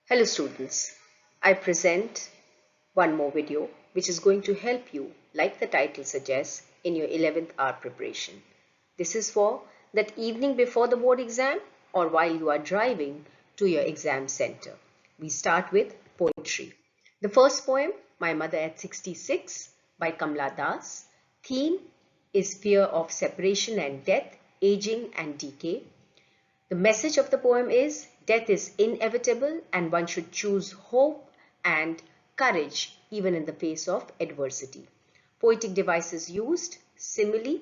Hello students, I present one more video which is going to help you, like the title suggests, in your 11th hour preparation. This is for that evening before the board exam or while you are driving to your exam center. We start with poetry. The first poem, My Mother at 66 by Kamla Das. Theme is fear of separation and death, aging and decay. The message of the poem is death is inevitable and one should choose hope and courage even in the face of adversity. Poetic devices used: simile,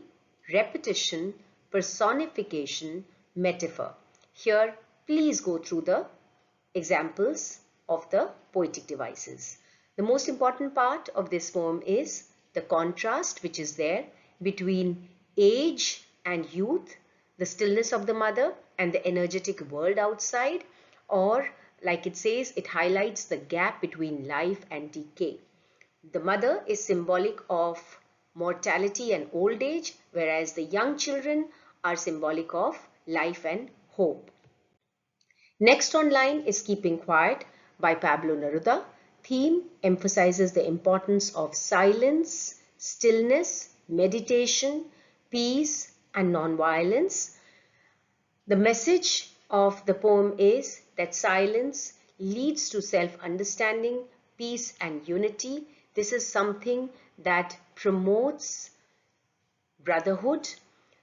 repetition, personification, metaphor. Here, please go through the examples of the poetic devices. The most important part of this poem is the contrast which is there between age and youth, the stillness of the mother and the energetic world outside, or like it says, it highlights the gap between life and decay. The mother is symbolic of mortality and old age, whereas the young children are symbolic of life and hope. Next on line is Keeping Quiet by Pablo Neruda. Theme emphasizes the importance of silence, stillness, meditation, peace, and non-violence. The message of the poem is that silence leads to self-understanding, peace, and unity. This is something that promotes brotherhood.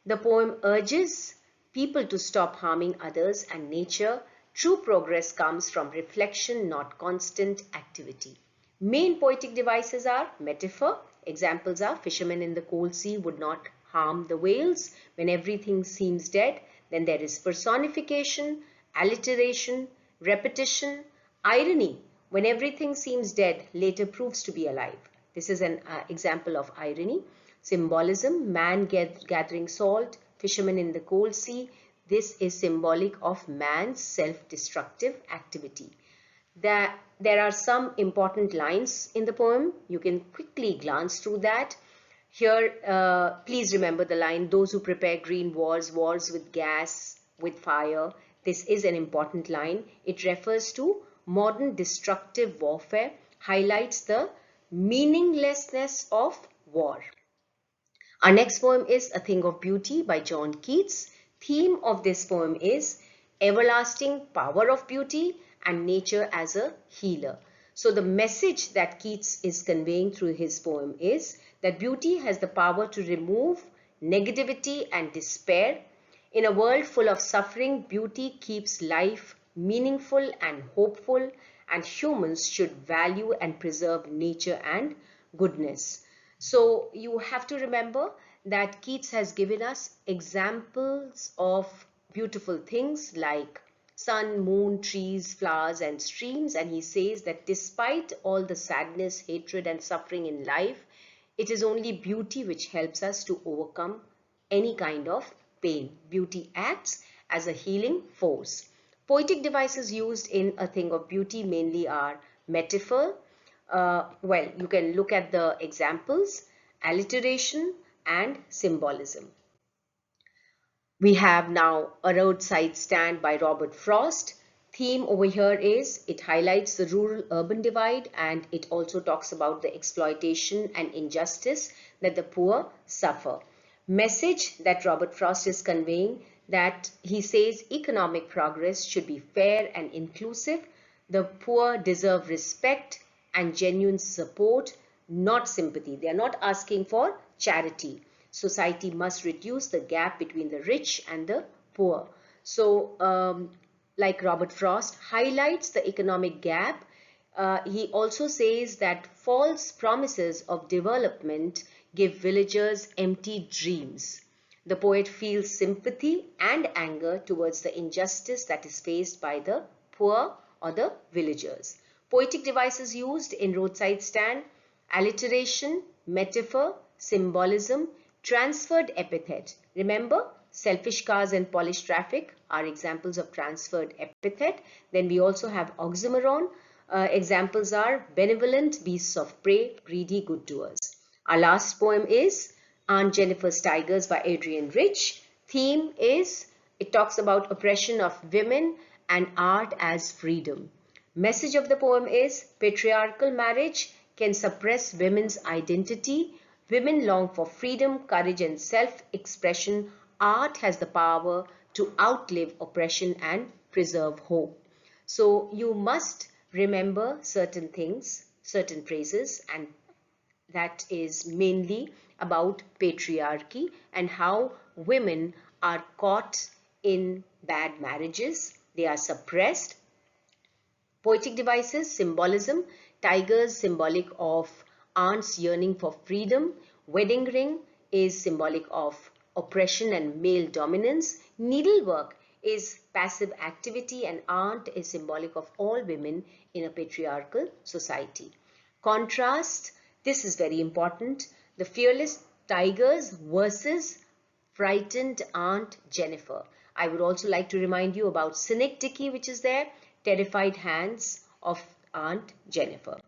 The poem urges people to stop harming others and nature. True progress comes from reflection, not constant activity. Main poetic devices are metaphor. Examples are fishermen in the cold sea would not harm the whales when everything seems dead. Then there is personification, alliteration, repetition, irony. When everything seems dead, later proves to be alive. This is an example of irony. Symbolism, man gathering salt, fishermen in the cold sea. This is symbolic of man's self-destructive activity. There are some important lines in the poem. You can quickly glance through that. Here, please remember the line, those who prepare green wars, wars with gas, with fire. This is an important line. It refers to modern destructive warfare, highlights the meaninglessness of war. Our next poem is A Thing of Beauty by John Keats. Theme of this poem is everlasting power of beauty and nature as a healer. So the message that Keats is conveying through his poem is that beauty has the power to remove negativity and despair. In a world full of suffering, beauty keeps life meaningful and hopeful, and humans should value and preserve nature and goodness. So you have to remember that Keats has given us examples of beautiful things like sun, moon, trees, flowers, and streams. And he says that despite all the sadness, hatred, and suffering in life, it is only beauty which helps us to overcome any kind of pain. Beauty acts as a healing force. Poetic devices used in A Thing of Beauty mainly are metaphor. Well, you can look at the examples, alliteration, and symbolism. We have now A Roadside Stand by Robert Frost. Theme over here is it highlights the rural-urban divide, and it also talks about the exploitation and injustice that the poor suffer. Message that Robert Frost is conveying, that he says economic progress should be fair and inclusive. The poor deserve respect and genuine support, not sympathy. They are not asking for charity. Society must reduce the gap between the rich and the poor. So, like Robert Frost highlights the economic gap, he also says that false promises of development give villagers empty dreams. The poet feels sympathy and anger towards the injustice that is faced by the poor or the villagers. Poetic devices used in Roadside Stand: alliteration, metaphor, symbolism, transferred epithet. Remember, selfish cars and polished traffic are examples of transferred epithet. Then we also have oxymoron. Examples are benevolent beasts of prey, greedy good doers. Our last poem is Aunt Jennifer's Tigers by Adrienne Rich. Theme is, it talks about oppression of women and art as freedom. Message of the poem is patriarchal marriage can suppress women's identity. Women long for freedom, courage, and self-expression. Art has the power to outlive oppression and preserve hope. So you must remember certain things, certain phrases, and that is mainly about patriarchy and how women are caught in bad marriages. They are suppressed. Poetic devices, symbolism, tigers symbolic of aunts yearning for freedom, wedding ring is symbolic of oppression and male dominance, needlework is passive activity, and aunt is symbolic of all women in a patriarchal society. Contrast, this is very important, the fearless tigers versus frightened Aunt Jennifer. I would also like to remind you about synecdoche, which is there, terrified hands of Aunt Jennifer.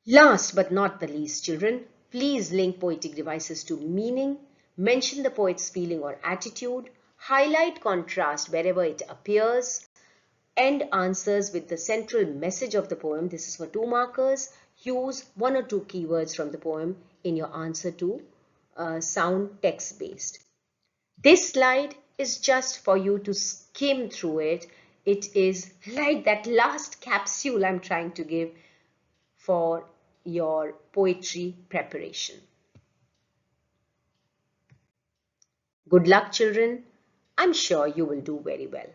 Last but not the least, children, please link poetic devices to meaning, mention the poet's feeling or attitude, highlight contrast wherever it appears, end answers with the central message of the poem. This is for 2 markers. Use 1 or 2 keywords from the poem in your answer to sound text based. This slide is just for you to skim through it. It is like that last capsule I'm trying to give for your poetry preparation. Good luck, children. I'm sure you will do very well.